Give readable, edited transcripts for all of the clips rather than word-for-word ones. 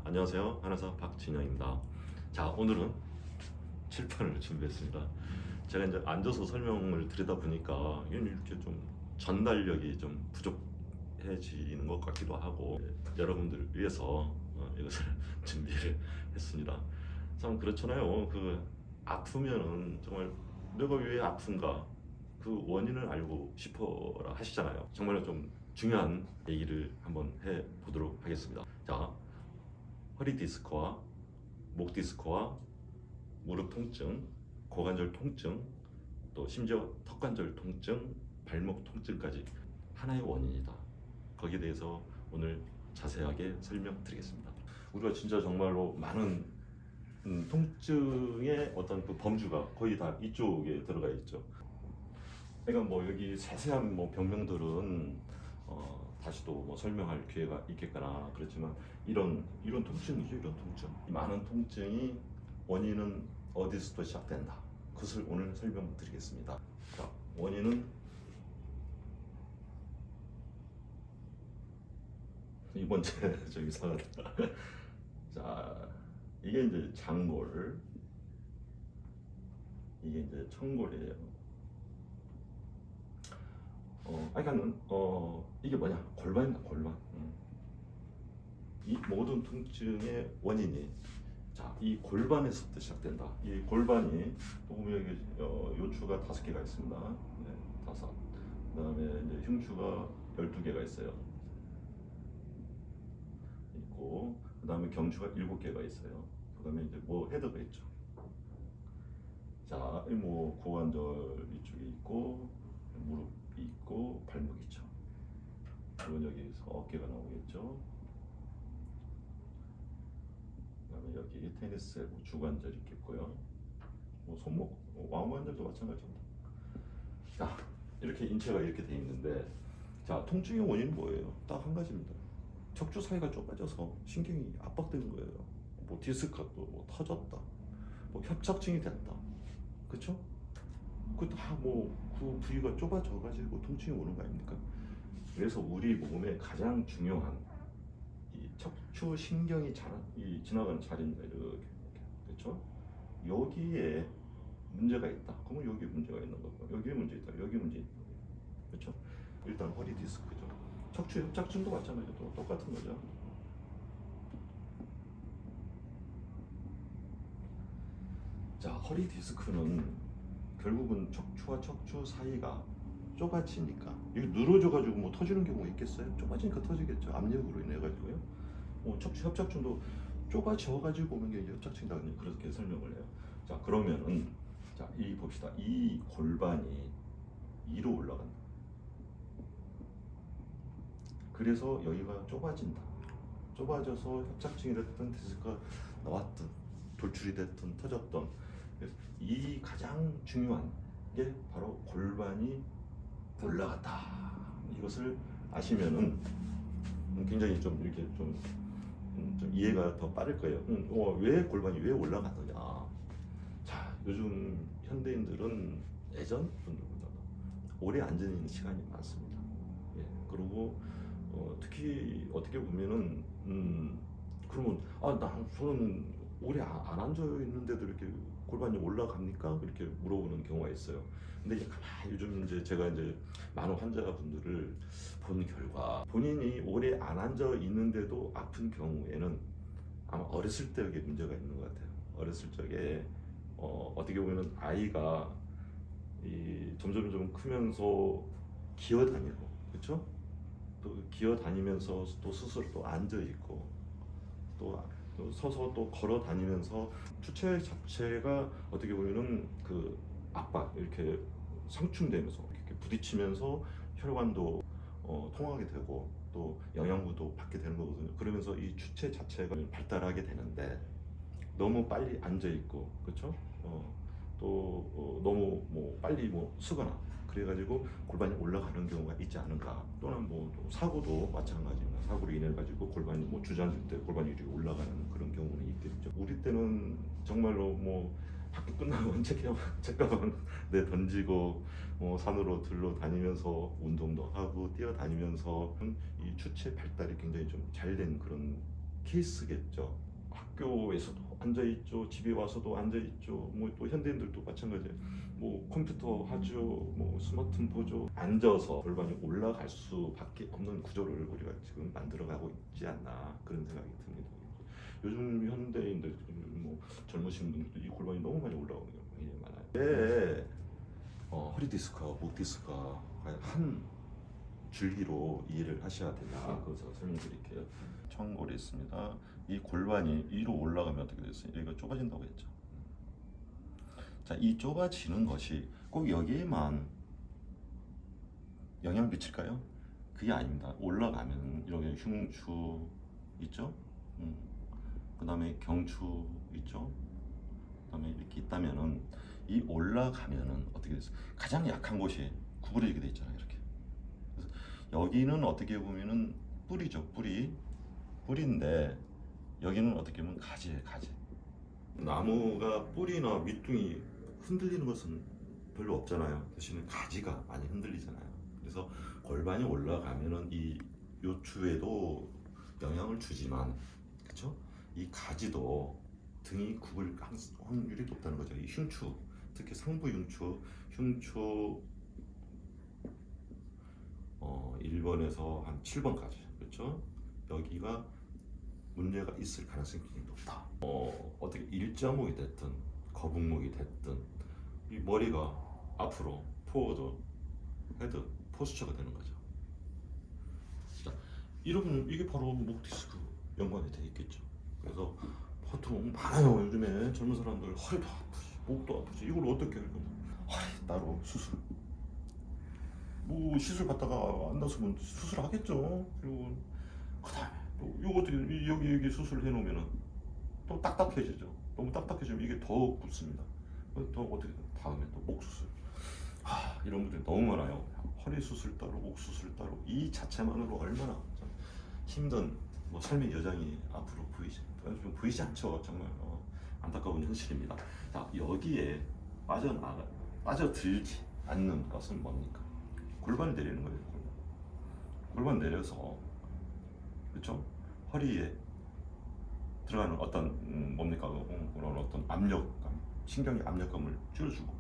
안녕하세요. 한의사 박진영입니다. 자, 오늘은 칠판을 준비했습니다. 제가 이제 앉아서 설명을 드리다 보니까 이렇게 좀 전달력이 좀 부족해지는 것 같기도 하고 여러분들 위해서 이것을 준비를 했습니다. 참 그렇잖아요. 아프면은 정말 내가 왜 아픈가 그 원인을 알고 싶어라 하시잖아요. 정말 좀 중요한 얘기를 한번 해 보도록 하겠습니다. 자, 허리 디스크와 목 디스크와 무릎 통증, 고관절 통증, 또 심지어 턱관절 통증, 발목 통증까지 하나의 원인이다. 거기에 대해서 오늘 자세하게 설명드리겠습니다. 우리가 진짜 정말로 많은 통증의 어떤 그 범주가 거의 다 이쪽에 들어가 있죠. 그러니까 뭐 여기 세세한 뭐 병명들은 다시 또 뭐 설명할 기회가 있겠거나 그렇지만 이런 통증이죠. 이런 통증, 이 많은 통증이 원인은 어디서부터 시작된다. 그것을 오늘 설명드리겠습니다. 자, 원인은 이번 주에 좀 이상하다. 자, 이게 이제 장골, 이게 이제 청골이에요. 그러니까는 이게 뭐냐? 골반입니다. 골반. 이 모든 통증의 원인이 이 골반에서부터 시작된다. 이 골반이 보면 여기 요추가 5개가 있습니다. 네, 5. 그다음에 이제 흉추가 12개가 있어요. 있고 그다음에 경추가 7개가 있어요. 그다음에 이제 뭐 헤드가 있죠. 자, 뭐 고관절 이쪽에 있고 무릎이 있고 발목 있죠. 그리고 여기서 어깨가 나오겠죠. 그다음에 여기 테니스 엘보 주관절 있겠고요. 뭐 손목, 왕관절도 마찬가지입니다. 자, 이렇게 인체가 이렇게 돼 있는데, 자, 통증의 원인은 뭐예요? 딱 한 가지입니다. 척추 사이가 좁아져서 신경이 압박되는 거예요. 뭐 디스크가 뭐 터졌다, 뭐 협착증이 됐다, 그렇죠? 그 부위가 좁아져가지고 통증이 오는 거 아닙니까? 그래서 우리 몸에 가장 중요한 이 척추 신경이 지나가는 자리입니다. 이렇게, 그렇죠? 여기에 문제가 있다. 그러면 여기 문제가 있는 거고, 여기에 문제 있다. 여기 문제 있는 거예요. 그렇죠? 일단 허리 디스크죠. 척추 협착증도 마찬가지로 똑같은 거죠. 자, 허리 디스크는 결국은 척추와 척추 사이가 좁아지니까 이게 늘어져가지고 뭐 터지는 경우가 있겠어요? 좁아지니까 터지겠죠. 압력으로 인해 가지고요. 척추 협착증도 좁아져가지고 오는 게 협착증이다. 그렇게 설명을 해요. 자, 그러면은 이 봅시다. 이 골반이 위로 올라간다. 그래서 여기가 좁아진다. 좁아져서 협착증이 됐든 디스크가 나왔든 돌출이 됐든 터졌든, 그래서 이 가장 중요한 게 바로 골반이 올라갔다. 이것을 아시면은 굉장히 좀 이렇게 좀 이해가 더 빠를 거예요. 왜 골반이 왜 올라갔느냐? 자, 요즘 현대인들은 예전 분들보다 오래 앉아 있는 시간이 많습니다. 예, 그리고 특히 어떻게 보면은 그러면 저는 오래 안 앉아 있는데도 이렇게 골반이 올라갑니까? 이렇게 물어보는 경우가 있어요. 근데 가만히 요즘 이제 제가 이제 많은 환자분들을 본 결과 본인이 오래 안 앉아 있는데도 아픈 경우에는 아마 어렸을 때 여기 문제가 있는 것 같아요. 어렸을 적에 어떻게 보면 아이가 점점 크면서 기어다니고, 그렇죠? 또 기어다니면서 또 스스로 또 앉아 있고 또 서서 또 걸어 다니면서 추체 자체가 어떻게 보면은 그 압박 이렇게 상충되면서 이렇게 부딪히면서 혈관도 통하게 되고 또 영양분도 받게 되는 거거든요. 그러면서 이 추체 자체가 발달하게 되는데 너무 빨리 앉아 있고, 그렇죠? 너무 빨리 쓰거나 그래가지고 골반이 올라가는 경우가 있지 않은가. 또는 또 사고도 마찬가지입니다. 사고로 인해 가지고 골반이 주저앉을 때 골반이 이렇게 올라가는 그런 경우는 있겠죠. 우리 때는 정말로 학교 끝나면 책가방 던지고 산으로 들러 다니면서 운동도 하고 뛰어다니면서 이 추체 발달이 굉장히 좀 잘 된 그런 케이스겠죠. 학교에서도 앉아 있죠, 집에 와서도 앉아 있죠. 뭐 또 현대인들도 마찬가지예요. 뭐 컴퓨터 하죠, 뭐 스마트폰 보죠. 앉아서 골반이 올라갈 수밖에 없는 구조를 우리가 지금 만들어가고 있지 않나 그런 생각이 듭니다. 요즘 현대인들 뭐 젊으신 분들도 이 골반이 너무 많이 올라오는 경우가 굉장히 많아요. 왜 허리 디스크와 목 디스크가 한 줄기로 이해를 하셔야 되나 그래서 설명드릴게요. 청골이 있습니다. 이 골반이 위로 올라가면 어떻게 됐어요? 여기가 좁아진다고 했죠. 자, 이 좁아지는 것이 꼭 여기에만 영향을 미칠까요? 그게 아닙니다. 올라가면 이렇게 흉추 있죠? 그 다음에 경추 있죠? 그 다음에 이렇게 있다면은 이 올라가면은 어떻게 됐어요? 가장 약한 곳이 구부러지게 돼 있잖아요. 이렇게. 그래서 여기는 어떻게 보면은 뿌리죠. 뿌리인데 여기는 어떻게 보면 가지예요. 가지. 나무가 뿌리나 밑둥이 흔들리는 것은 별로 없잖아요. 대신에 가지가 많이 흔들리잖아요. 그래서 골반이 올라가면은 이 요추에도 영향을 주지만, 그렇죠? 이 가지도 등이 구부릴 확률이 높다는 거죠. 이 흉추, 특히 상부 흉추 1번에서 한 7번까지, 그렇죠? 여기가 문제가 있을 가능성이 굉장히 높다. 어떻게 일자목이 됐든 거북목이 됐든 이 머리가 앞으로 포워드 헤드 포스처가 되는 거죠. 자, 이러면 이게 바로 목 디스크 연관이 돼 있겠죠. 그래서 보통 많아요. 요즘에 젊은 사람들 허리도 아프지, 목도 아프지. 이걸 어떻게 할 건데? 허리 따로 수술. 뭐 시술 받다가 안 나서면 수술하겠죠. 그리고 그다음에 또 이거 어떻게 여기 수술을 해놓으면은 또 딱딱해지죠. 너무 딱딱해지면 이게 더 붙습니다. 또 어떻게 다음에 또 목 수술. 이런 분들이 너무 많아요. 허리 수술 따로 목 수술 따로 이 자체만으로 얼마나 좀 힘든 뭐 삶의 여정이 앞으로 보이지 않죠. 정말 안타까운 현실입니다. 자, 여기에 빠져들지 않는 것은 뭡니까? 골반을 내리는 거예요. 골반 내려서, 그렇죠? 허리에 들어가는 어떤 뭡니까? 그런 어떤 압력감, 신경의 압력감을 줄여주고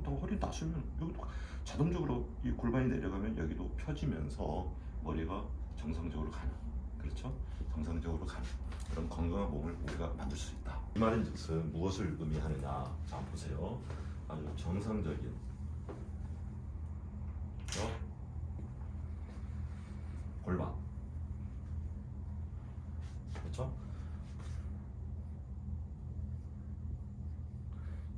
또 허리 낮추면 여기도 자동적으로 이 골반이 내려가면 여기도 펴지면서 머리가 정상적으로 가는, 그렇죠? 정상적으로 가는 그런 건강한 몸을 우리가 만들 수 있다. 이 말인즉슨 무엇을 의미하느냐? 자, 보세요. 아주 정상적인 골반, 그렇죠?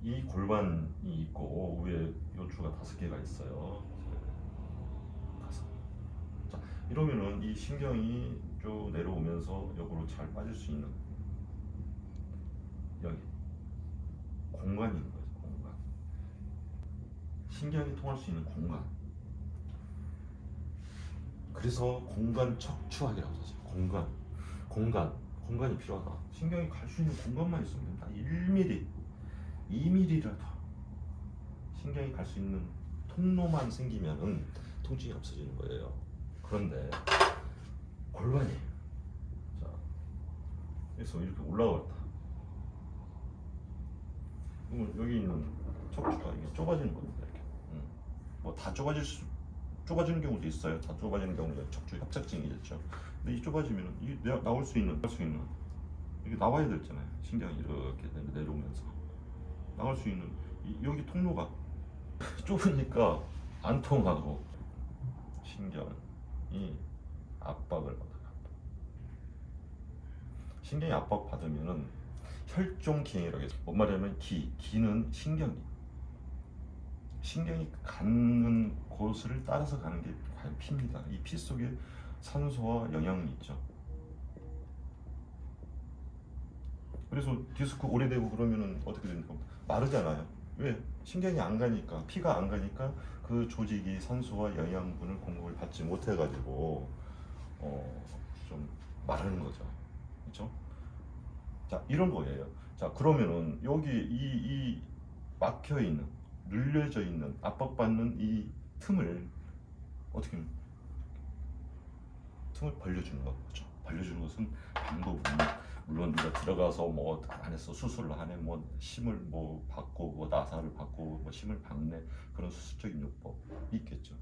이 골반이 있고 위에 요추가 5개가 있어요. 5. 자, 이러면은 이 신경이 쭉 내려오면서 옆으로 잘 빠질 수 있는 여기 공간이 있는 거죠. 공간. 신경이 통할 수 있는 공간. 그래서 공간 척추학이라고 하죠. 공간이 필요하다. 신경이 갈 수 있는 공간만 있으면 됩니다. 1mm, 2mm라도 신경이 갈 수 있는 통로만 생기면은 통증이 없어지는 거예요. 그런데 골반이, 자, 그래서 이렇게 올라왔다. 그러면 여기 있는 척추가 이게 좁아지는 겁니다. 이렇게. 뭐 다 좁아지는 경우도 있어요. 다 좁아지는 경우는 척추 협착증이겠죠. 근데 이 좁아지면 이 나올 수 있는 이게 나와야 되잖아요. 신경이 이렇게 내려오면서 나갈 수 있는 여기 통로가 좁으니까 안 통하고 신경이 압박을 받아요. 신경이 압박 받으면은 혈종 기행이라고 해서 뭔 말이냐면 기는 신경이 가는 곳을 따라서 가는 게 과연 피입니다. 이 피 속에 산소와 영양이 있죠. 그래서 디스크 오래되고 그러면은 어떻게 됩니까? 마르잖아요. 왜? 신경이 안 가니까, 피가 안 가니까 그 조직이 산소와 영양분을 공급을 받지 못해가지고 좀 마르는 거죠. 그렇죠? 자, 이런 거예요. 자, 그러면은 여기 이 막혀 있는, 눌려져 있는, 압박받는 이 틈을 어떻게 틈을 벌려주는 거죠. 벌려주는 것은 방법은 물론 이제 들어가서 뭐 안에서 수술을 하네, 뭐 심을 뭐 받고 뭐 나사를 받고 뭐 심을 박네, 그런 수술적인 요법 있겠죠.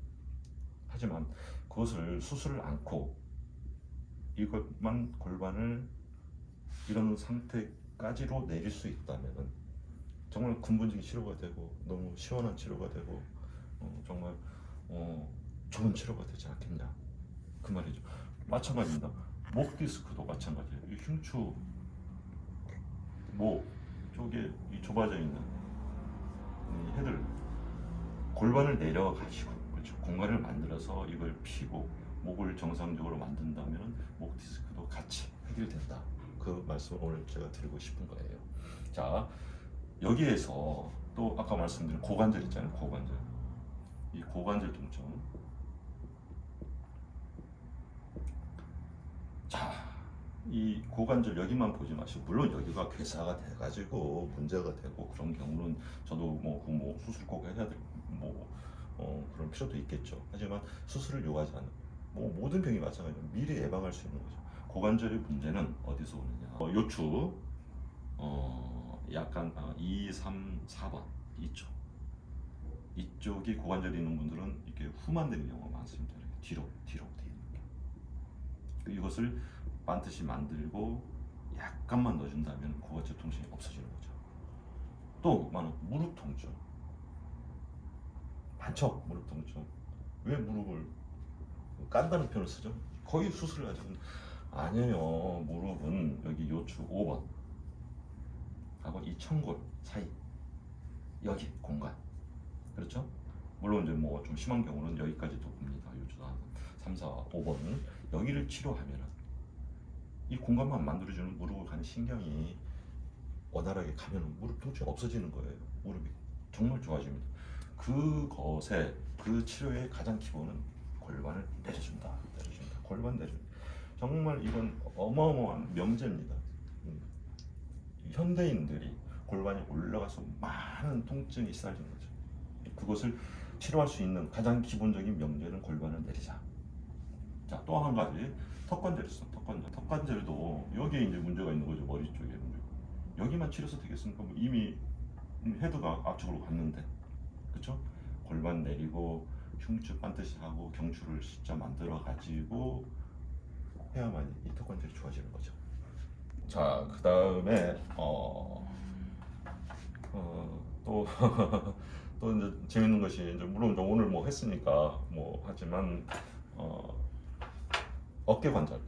하지만 그것을 수술을 않고 이것만 골반을 이런 상태까지로 내릴 수 있다면 정말 근본적인 치료가 되고 너무 시원한 치료가 되고 정말 좋은 치료가 되지 않겠냐, 그 말이죠. 마찬가지입니다. 목 디스크도 마찬가지예요. 이 흉추 목 쪽에 이 좁아져 있는 이 헤드를 골반을 내려가지고, 그렇죠, 공간을 만들어서 이걸 피고 목을 정상적으로 만든다면 목 디스크도 같이 해결된다. 그 말씀을 오늘 제가 드리고 싶은 거예요. 자, 여기에서 또 아까 말씀드린 고관절 있잖아요. 고관절. 이 고관절 통증. 자, 이 고관절 여기만 보지 마시고, 물론 여기가 괴사가 돼가지고 문제가 되고 그런 경우는 저도 뭐 수술 꼭 해야 될 그런 필요도 있겠죠. 하지만 수술을 요하지 않는 모든 병이 마찬가지로 미리 예방할 수 있는 거죠. 고관절의 문제는 어디서 오느냐? 요추 약간 2, 3, 4번 이쪽이 고관절이 있는 분들은 이렇게 후만되는 경우가 많습니다. 이렇게 뒤로 되어 있는 게. 이것을 반드시 만들고 약간만 넣어준다면 고관절 통증이 없어지는 거죠. 또 무릎 통증 많죠. 무릎 통증. 왜 무릎을 깐다는 표현을 쓰죠? 거의 수술을 가지고. 아니에요. 무릎은 여기 요추 5번 하고 이 청골 사이, 여기 공간, 그렇죠? 물론 이제 뭐 좀 심한 경우는 여기까지도 봅니다. 요추 한 3, 4, 5번 여기를 치료하면은 이 공간만 만들어주는 무릎을 가는 신경이 원활하게 가면은 무릎 통증이 없어지는 거예요. 무릎이 정말 좋아집니다. 그것에 그 치료의 가장 기본은 골반을 내려준다. 골반 내려준다. 정말 이건 어마어마한 명제입니다. 현대인들이 골반이 올라가서 많은 통증이 쏟아지는 거죠. 그것을 치료할 수 있는 가장 기본적인 명제는 골반을 내리자. 자, 또 한 가지 턱관절 있어. 턱관절도 여기에 이제 문제가 있는 거죠. 머리 쪽에 문제. 여기만 치료해서 되겠습니까? 이미 헤드가 앞쪽으로 갔는데, 그렇죠? 골반 내리고 흉추 반드시 하고 경추를 진짜 만들어 가지고 해야만 이 턱관절이 좋아지는 거죠. 자, 그 다음에 또 또 이제 재밌는 것이, 이제 물론 오늘 뭐 했으니까 뭐 하지만 어깨 관절,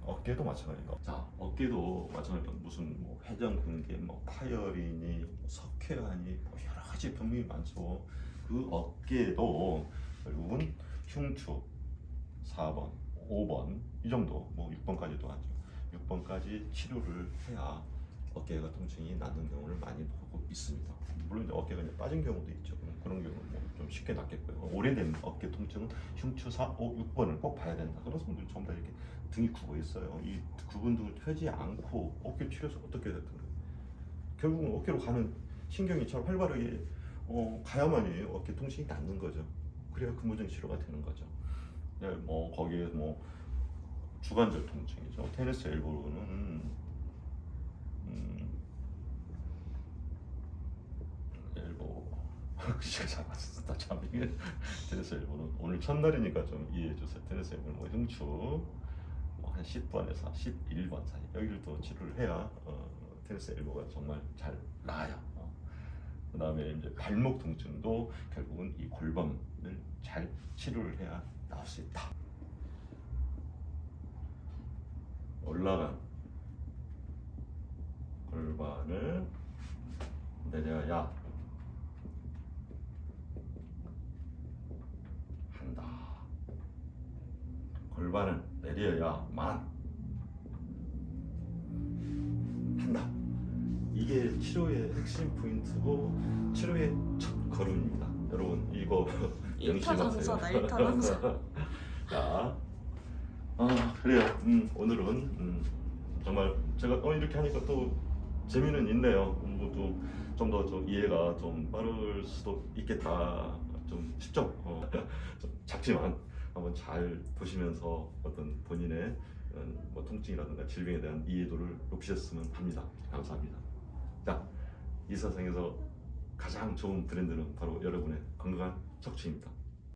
어깨도 마찬가지입니다. 자, 어깨도 마찬가지로 무슨 뭐 회전근개, 뭐 파열이니, 석회아니, 뭐 여러 가지 병이 많죠. 그 어깨도 결국은 흉추 4번, 5번 이 정도, 뭐 6번까지도 하죠. 6번까지 치료를 해야 어깨가 통증이 낫는 경우를 많이 보고 있습니다. 물론 이제 어깨가 이제 빠진 경우도 있죠. 그런 경우는 뭐 좀 쉽게 낫겠고요. 오래된 어깨 통증은 흉추 4, 5, 6번을 꼭 봐야 된다. 그런 분들이 전부 다 이렇게 등이 굽어 있어요. 이 구분등을 펴지 않고 어깨 치료해서 어떻게 됐든 결국은 어깨로 가는 신경이 참 활발하게 가야만이 어깨 통증이 낫는 거죠. 그래야 근본적인 치료가 되는 거죠. 네, 뭐 거기에 뭐 주관절 통증이죠. 테니스 엘보는 엘보 시가 잡았다. 참 이게 테니스 엘보는 오늘 첫날이니까 좀 이해해 주세요. 테니스 엘보는 뭐 흉추 한 10번에서 11번 사이 여기를 또 치료를 해야 테니스 엘보가 정말 잘 나아요. 그 다음에 이제 발목 통증도 결국은 이 골반을 잘 치료를 해야 나을 수 있다. 올라간 골반을 내려야 한다. 골반을 내려야만 한다. 이게 치료의 핵심 포인트고 치료의 첫 걸음입니다. 여러분 이거 일타강사다, 일타강사. 자, 그래요. 오늘은 정말 제가 이렇게 하니까 또 재미는 있네요. 공부도 좀 더 좀 이해가 좀 빠를 수도 있겠다. 좀 쉽죠. 좀 작지만 한번 잘 보시면서 어떤 본인의 뭐 통증이라든가 질병에 대한 이해도를 높이셨으면 합니다. 감사합니다. 자, 이 세상에서 가장 좋은 브랜드는 바로 여러분의 건강한 척추입니다.